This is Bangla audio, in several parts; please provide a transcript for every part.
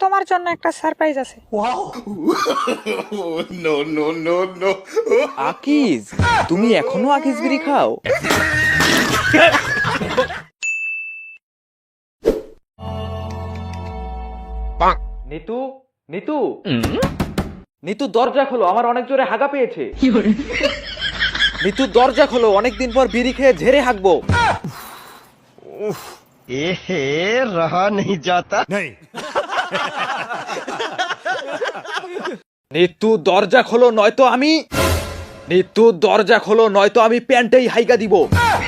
তোমার জন্য একটা সারপ্রাইজ আছে। No no no no. Akij, তুমি এখনো আকিজ বিড়ি খাও? নিতু, নিতু, নিতু দরজা খোলো, আমার অনেক জোরে হাগা পেয়েছে। নিতু দরজা খোলো, অনেকদিন পর বিড়ি খেয়ে ঝেড়ে হাগবো। এহে রহা नहीं जाता নিতু দরজা খোলো নয়তো আমি, নিতু দরজা খোলো নয়তো আমি প্যান্টেই হাইগা দিব।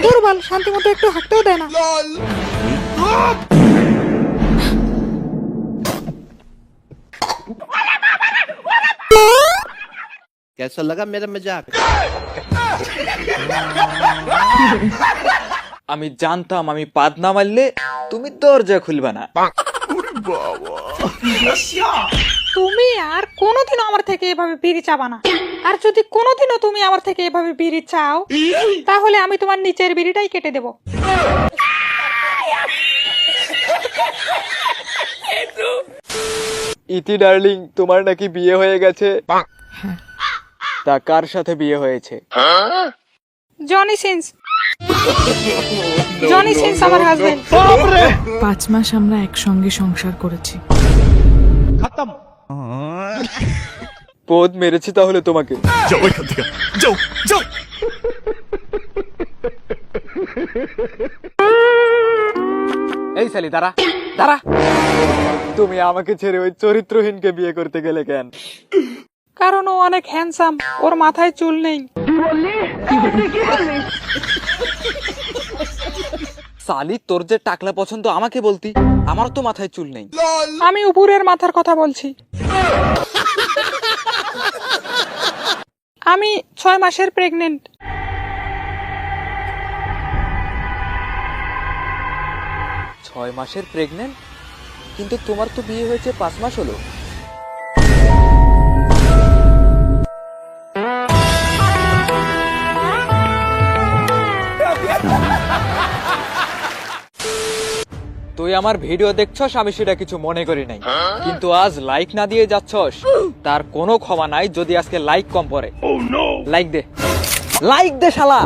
দুর্বল, শান্তি মতো একটু হাঁটতেও দেয় না। कैसा लगा मेरा मजाक আমি জানতাম আমি পাদ না মারলে তুমি দরজা খুলবে না। তুমি আর কোনোদিনও আমার থেকে এভাবে বিড়ি চাবা না। আর যদি কোনোদিনও তুমি আমার থেকে এভাবে বিড়ি চাও, তাহলে আমি তোমার নিচের বিড়িটাই কেটে দেব। ইতি ডার্লিং, তোমার নাকি বিয়ে হয়ে গেছে? তা কার সাথে বিয়ে হয়েছে? Johnny Sins. জনি সিন্স আমার হাজবেন্ড। 5 মাস আমরা একসঙ্গে সংসার করেছি। পদ মেরেছি তাহলে তোমাকে। যাও এখান থেকে, যাও যাও। এই সালি দাঁড়া, দাঁড়া। তুমি আমাকে ছেড়ে ওই চরিত্রহীনকে বিয়ে করতে গেলে কেন? কারণ ও অনেক হ্যান্ডসাম, ওর মাথায় চুল নেই। সালি, তোর যে টাকলা পছন্দ আমাকে বলতি, আমার তো মাথায় চুল নেই। আমি উপরের মাথার কথা বলছি। আমি 6 মাসের প্রেগনেন্ট। 6 মাসের প্রেগনেন্ট? কিন্তু তোমার তো বিয়ে হয়েছে 5 মাস হলো। তুই আমার ভিডিও দেখছস, আমি সেটা কিছু মনে করি নাই, কিন্তু আজ লাইক না দিয়ে যাচ্ছস, তার কোনো ক্ষমা নাই যদি আজকে লাইক কম পড়ে। লাইক দে, লাইক দে শালা।